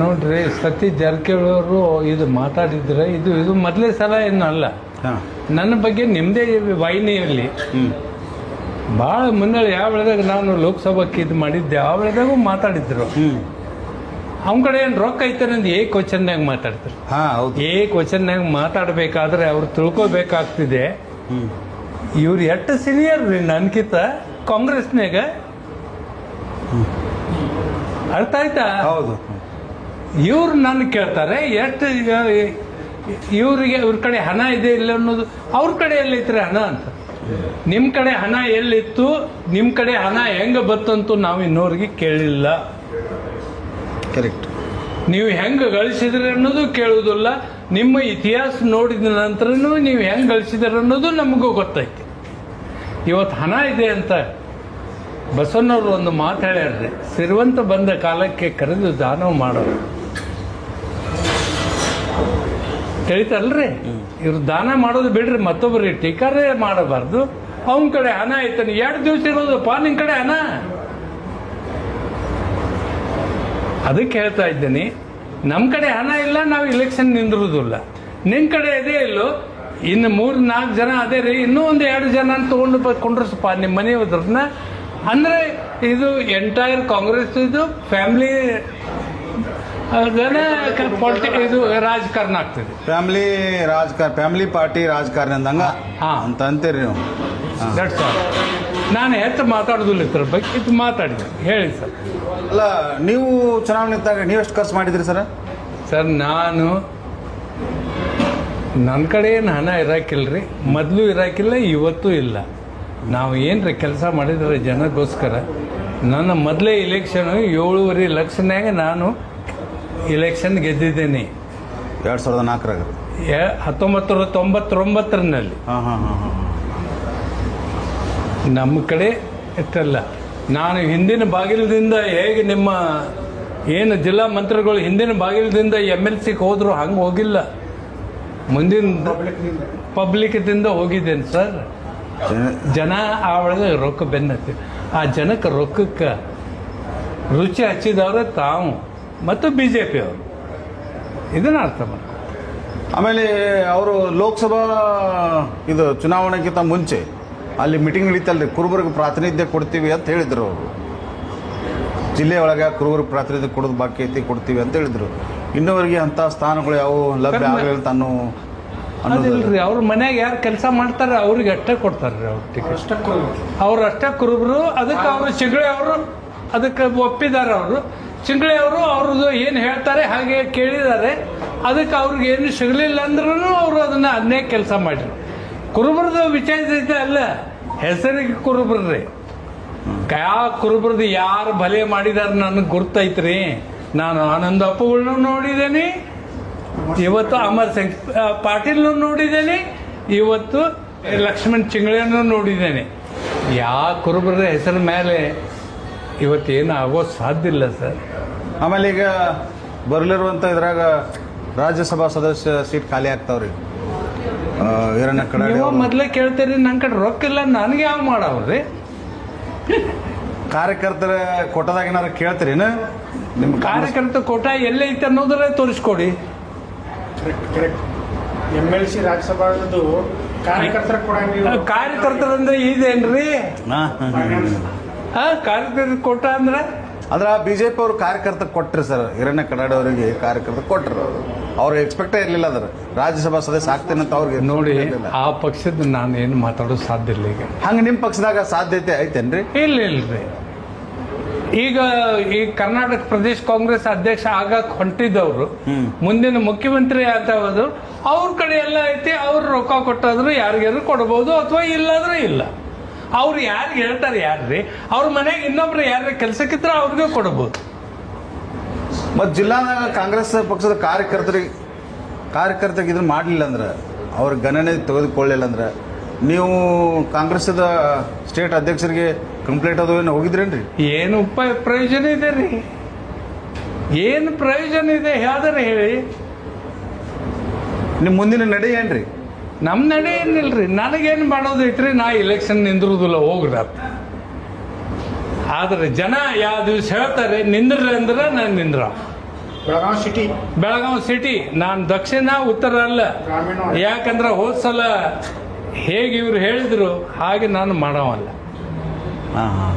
ನೋಡ್ರಿ ಸತೀಶ್ ಜಾರಕಿಹೊಳಿ ಅವರು ಇದು ಮಾತಾಡಿದ್ರೆ ಇದು ಮೊದಲೇ ಸಲ ಏನು ಅಲ್ಲ. ನನ್ನ ಬಗ್ಗೆ ನಿಮ್ಮದೇ ವಾಹಿನಿಯಲ್ಲಿ ಭಾಳ ಮುಂದೆ ಯಾವ ವೇಳೆದಾಗ ನಾನು ಲೋಕಸಭಾಕ್ಕೆ ಇದು ಮಾಡಿದ್ದೆ ಆ ವೇಳೆದಾಗೂ ಮಾತಾಡಿದ್ರು. ಅವನ ಕಡೆ ಏನು ರೊಕ್ಕ ಐತೆ ನಂದು ಕ್ವಶನ್ನಾಗ ಮಾತಾಡ್ತಾರೆ. ಕ್ವಶನ್ನಾಗ ಮಾತಾಡಬೇಕಾದ್ರೆ ಅವ್ರು ತಿಳ್ಕೊಬೇಕಾಗ್ತಿದೆ ಇವ್ರು ಎಷ್ಟು ಸೀನಿಯರ್ ರೀ ನನ್ಕಿಂತ ಕಾಂಗ್ರೆಸ್ನಾಗ. ಅರ್ಥ ಆಯ್ತಾ? ಹೌದು. ಇವ್ರು ನನ್ನ ಕೇಳ್ತಾರೆ ಎಷ್ಟು ಇವ್ರ ಕಡೆ ಹಣ ಇದೆ ಇಲ್ಲ ಅನ್ನೋದು. ಅವ್ರ ಕಡೆ ಎಲ್ಲೈತ್ರಿ ಹಣ ಅಂತ. ನಿಮ್ಮ ಕಡೆ ಹಣ ಎಲ್ಲಿತ್ತು, ನಿಮ್ಮ ಕಡೆ ಹಣ ಹೆಂಗೆ ಬತ್ತಂತೂ ನಾವು ಇನ್ನೋರಿಗೆ ಕೇಳಿಲ್ಲ. ಕರೆಕ್ಟ್. ನೀವು ಹೆಂಗೆ ಗಳಿಸಿದ್ರಿ ಅನ್ನೋದು ಕೇಳುವುದಿಲ್ಲ. ನಿಮ್ಮ ಇತಿಹಾಸ ನೋಡಿದ ನಂತರನೂ ನೀವು ಹೆಂಗೆ ಗಳಿಸಿದ್ರಿ ಅನ್ನೋದು ನಮಗೂ ಗೊತ್ತೈತಿ. ಇವತ್ತು ಹಣ ಇದೆ ಅಂತ ಬಸವಣ್ಣವರು ಒಂದು ಮಾತು ಹೇಳ್ಯಾರ್ರಿ, ಸಿರಿವಂತ ಬಂದ ಕಾಲಕ್ಕೆ ಕರೆದು ದಾನ ಮಾಡೋರು. ತಿಳಿತಲ್ರಿ? ಇವ್ರು ದಾನ ಮಾಡೋದು ಬಿಡ್ರಿ, ಮತ್ತೊಬ್ಬರಿಗೆ ಟೀಕಾರೇ ಮಾಡಬಾರ್ದು. ಅವನ ಕಡೆ ಹಣ ಐತಾನೆ, 2 ದಿವಸ ಇರೋದಪ್ಪ ನಿನ್ನ ಕಡೆ ಹಣ. ಅದಕ್ಕೆ ಹೇಳ್ತಾ ಇದ್ದೀನಿ, ನಮ್ಮ ಕಡೆ ಹಣ ಇಲ್ಲ, ನಾವು ಇಲೆಕ್ಷನ್ ನಿಂದಿರುವುದಿಲ್ಲ. ನಿನ್ನ ಕಡೆ ಅದೇ ಇಲ್ಲೋ, ಇನ್ನು 3-4 ಜನ ಅದೇ ರೀ, ಇನ್ನೂ ಒಂದು 2 ಜನ ತೊಗೊಂಡು ಕೊಂಡ್ರಸಪ್ಪ ನಿಮ್ಮ ಮನೆಯವ್ರನ್ನ. ಅಂದರೆ ಇದು ಎಂಟೈರ್ ಕಾಂಗ್ರೆಸ್ ಇದು ಫ್ಯಾಮಿಲಿ ಇದು ರಾಜಕಾರಣ ಆಗ್ತದೆ. ಫ್ಯಾಮಿಲಿ ಪಾರ್ಟಿ ರಾಜಕಾರಣ ಅಂದಂಗ ಅಂತ ಅಂತೀರಿ ನೀವು. That's all. ನಾನು ಹೆಚ್ಚು ಮಾತಾಡೋದಿಲ್ಲ ಇದ್ರ ಬಗ್ಗೆ, ಇದು ಮಾತಾಡಿದೆ. ಹೇಳಿ ಸರ್. ಅಲ್ಲ, ನೀವು ಚುನಾವಣೆ ಇದ್ದಾಗ ನೀವು ಎಷ್ಟು ಖರ್ಚು ಮಾಡಿದ್ರಿ ಸರ್? ಸರ್ ನಾನು ನನ್ನ ಕಡೆ ಏನು ಹಣ ಇರಾಕಿಲ್ರಿ, ಮೊದಲು ಇರಾಕಿಲ್ಲ, ಇವತ್ತೂ ಇಲ್ಲ. ನಾವು ಏನ್ರಿ ಕೆಲಸ ಮಾಡಿದ್ರೆ ಜನಕ್ಕೋಸ್ಕರ. ನನ್ನ ಮೊದಲೇ ಇಲೆಕ್ಷನ್ 7.5 ಲಕ್ಷನಾಗ ನಾನು ಇಲೆಕ್ಷನ್ ಗೆದ್ದಿದ್ದೇನೆ 2004 1999ರಲ್ಲಿ. ನಮ್ಮ ಕಡೆ ಇಷ್ಟಲ್ಲ. ನಾನು ಹಿಂದಿನ ಬಾಗಿಲದಿಂದ ಹೇಗೆ ನಿಮ್ಮ ಏನು ಜಿಲ್ಲಾ ಮಂತ್ರಿಗಳು ಹಿಂದಿನ ಬಾಗಿಲದಿಂದ MLCಗೆ ಹೋದ್ರು ಹಂಗೆ ಹೋಗಿಲ್ಲ, ಮುಂದಿನ ಪಬ್ಲಿಕ್ದಿಂದ ಹೋಗಿದ್ದೇನೆ ಸರ್. ಜನ ಆ ಒಳಗೆ ರೊಕ್ಕ ಬೆನ್ನತ್ತಿ, ಆ ಜನಕ್ಕೆ ರೊಕ್ಕಕ್ಕೆ ರುಚಿ ಹಚ್ಚಿದವ್ರೆ ತಾವು ಮತ್ತು BJP ಅವರು. ಇದನ್ನ ಅರ್ಥ ಮಾಡಿ. ಆಮೇಲೆ ಅವರು ಲೋಕಸಭಾ ಇದು ಚುನಾವಣೆಗಿಂತ ಮುಂಚೆ ಅಲ್ಲಿ ಮೀಟಿಂಗ್ ನಡೀತಲ್ರಿ, ಕುರುಬರಿಗೆ ಪ್ರಾತಿನಿಧ್ಯ ಕೊಡ್ತೀವಿ ಅಂತ ಹೇಳಿದ್ರು ಅವರು. ಜಿಲ್ಲೆಯೊಳಗೆ ಕುರುಬರಿಗೆ ಪ್ರಾತಿನಿಧ್ಯ ಕೊಡೋದು ಬಾಕಿ ಐತಿ, ಕೊಡ್ತೀವಿ ಅಂತ ಹೇಳಿದ್ರು. ಇನ್ನೂವರೆಗೆ ಅಂಥ ಸ್ಥಾನಗಳು ಯಾವ ಲಭ್ಯ ಆಗಲಿ ಅಂತ ಅದಿಲ್ರಿ. ಅವ್ರ ಮನ್ಯಾಗ ಯಾರು ಕೆಲಸ ಮಾಡ್ತಾರೆ ಅವ್ರಿಗೆ ಅಷ್ಟೇ ಕೊಡ್ತಾರ್ರಿ ಅವ್ರ ಟಿಕೆಟ್. ಅವ್ರು ಅಷ್ಟೇ ಕುರುಬರು. ಅದಕ್ಕೆ ಅವರು ಚಿಂಗಳೆ ಅವರು ಅದಕ್ಕೆ ಒಪ್ಪಿದ್ದಾರೆ. ಅವರು ಚಿಂಗಳೆ ಅವರು ಅವ್ರದ್ದು ಏನು ಹೇಳ್ತಾರೆ ಹಾಗೆ ಕೇಳಿದ್ದಾರೆ. ಅದಕ್ಕೆ ಅವ್ರಿಗೆ ಏನು ಸಿಗಲಿಲ್ಲ ಅಂದ್ರೂ ಅವರು ಅದನ್ನೇ ಕೆಲಸ ಮಾಡಿದ್ರು. ಕುರುಬರದು ವಿಚಾರ ಅಲ್ಲ, ಹೆಸರಿಗೆ ಕುರುಬರ್ರಿ. ಯಾವ ಕುರುಬರದು ಯಾರು ಭಲೆ ಮಾಡಿದಾರೆ ನನಗೆ ಗುರ್ತೈತ್ರಿ. ನಾನು ಆನಂದ ಅಪ್ಪುಗಳನ್ನೂ ನೋಡಿದ್ದೇನೆ, ಇವತ್ತು ಅಮರ್ ಸಿಂಗ್ ಪಾಟೀಲ್ನೂ ನೋಡಿದ್ದೇನೆ, ಇವತ್ತು ಲಕ್ಷ್ಮಣ್ ಚಿಂಗಳೆಯನ್ನು ನೋಡಿದ್ದೇನೆ. ಯಾವ ಕುರುಬರ ಹೆಸರ ಮೇಲೆ ಇವತ್ತೇನು ಆಗೋದು ಸಾಧ್ಯ ಇಲ್ಲ ಸರ್. ಆಮೇಲೆ ಈಗ ಬರಲಿರುವಂಥ ಇದ್ರಾಗ ರಾಜ್ಯಸಭಾ ಸದಸ್ಯ ಸೀಟ್ ಖಾಲಿ ಆಗ್ತಾವ್ರಿ. ಈರಣ್ಣ ಕಡಾಡಿ ನೀವು ಮೊದಲೇ ಕೇಳ್ತೀರಿ, ನನ್ನ ಕಡೆ ರೊಕ್ಕ ಇಲ್ಲ, ನನಗೆ ಯಾವ ಮಾಡವ್ರಿ? ಕಾರ್ಯಕರ್ತರ ಕೋಟದಾಗ ಏನಾರು ಕೇಳ್ತೀರೇನ? ನಿಮ್ಮ ಕಾರ್ಯಕರ್ತ ಕೋಟ ಎಲ್ಲೈತೆ ಅನ್ನೋದ್ರೆ ತೋರಿಸ್ಕೊಡಿ. MLC ರಾಜ್ಯಸಭಾದು ಕಾರ್ಯಕರ್ತರಂದ್ರೆ ಇದೇನ್ರಿ? ಕಾರ್ಯಕರ್ತ ಕೋಟ ಅಂದ್ರೆ BJP ಅವರು ಕಾರ್ಯಕರ್ತ ಕೊಟ್ರಿ ಸರ್. ಈರಣ್ಣ ಕಡಾಡಿ ಅವರಿಗೆ ಕಾರ್ಯಕರ್ತ ಕೊಟ್ರು. ಅವ್ರ ಎಕ್ಸ್ಪೆಕ್ಟೇ ಇರಲಿಲ್ಲ ಅದ್ರ ರಾಜ್ಯಸಭಾ ಸದಸ್ಯ ಆಗ್ತೇನೆ ಅಂತ ಅವ್ರಿಗೆ. ನೋಡಿ, ಆ ಪಕ್ಷದ ನಾನು ಏನು ಮಾತಾಡೋದು ಸಾಧ್ಯ ಇಲ್ಲ. ಈಗ ಹಂಗೆ ನಿಮ್ಮ ಪಕ್ಷದಾಗ ಸಾಧ್ಯತೆ ಐತೇನ್ರಿ? ಇಲ್ರಿ. ಈಗ ಈ ಕರ್ನಾಟಕ ಪ್ರದೇಶ ಕಾಂಗ್ರೆಸ್ ಅಧ್ಯಕ್ಷ ಆಗಕ್ಕೆ ಹೊಂಟಿದ್ದವರು ಮುಂದಿನ ಮುಖ್ಯಮಂತ್ರಿ ಆಗ್ತಾವುದು. ಅವ್ರ ಕಡೆ ಎಲ್ಲ ಐತಿ, ಅವ್ರು ರೊಕ್ಕ ಕೊಟ್ಟಾದ್ರು ಯಾರಿಗಾದ್ರು ಕೊಡ್ಬೋದು, ಅಥವಾ ಇಲ್ಲಾದ್ರೆ ಇಲ್ಲ. ಅವ್ರು ಯಾರಿಗೆ ಹೇಳ್ತಾರೆ ಯಾರ್ರಿ? ಅವ್ರ ಮನೆಗೆ ಇನ್ನೊಬ್ರು ಯಾರ ಕೆಲಸಕ್ಕಿದ್ರೆ ಅವ್ರಿಗೆ ಕೊಡ್ಬೋದು. ಮತ್ತು ಜಿಲ್ಲಾದಾಗ ಕಾಂಗ್ರೆಸ್ ಪಕ್ಷದ ಕಾರ್ಯಕರ್ತರಿಗೆ ಇದನ್ನ ಮಾಡಲಿಲ್ಲ ಅಂದ್ರೆ, ಅವ್ರ ಗಣನೆ ತೆಗೆದುಕೊಳ್ಳಿಲ್ಲ ಅಂದ್ರೆ, ನೀವು ಕಾಂಗ್ರೆಸ್ದ ಸ್ಟೇಟ್ ಅಧ್ಯಕ್ಷರಿಗೆ ಕಂಪ್ಲೇಂಟ್ ಅದು ಏನು ಹೋಗಿದ್ರೇನ್ರಿ? ಏನು ಪ್ರಯೋಜನ ಇದೆ ರೀ? ಏನು ಪ್ರಯೋಜನ ಇದೆ ಯಾವ್ದಾರ ಹೇಳಿ? ನಿಮ್ಮ ಮುಂದಿನ ನಡೆ ಏನ್ರಿ? ನಮ್ಮ ನಡೆ ಏನಿಲ್ರಿ. ನನಗೇನು ಮಾಡೋದೈತ್ರಿ? ನಾ ಇಲೆಕ್ಷನ್ ನಿಂದಿರುವುದಿಲ್ಲ, ಹೋಗ್ರ. ಆದರೆ ಜನ ಯಾವ ದಿವಸ ಹೇಳ್ತಾರೆ ನಿಂದ್ರಿ ಅಂದ್ರೆ ನಾನು ನಿಂದ್ರ. Belagavi city Belagavi city. ನಾನು ದಕ್ಷಿಣ ಉತ್ತರ ಅಲ್ಲ. ಗ್ರಾಮೀಣ ಯಾಕಂದ್ರೆ ಹೋದ ಸಲ ಹೇಗೆ ಇವ್ರು ಹೇಳಿದ್ರು ಹಾಗೆ ನಾನು ಮಾಡವಲ್ಲ. ಹಾಂ ಹಾಂ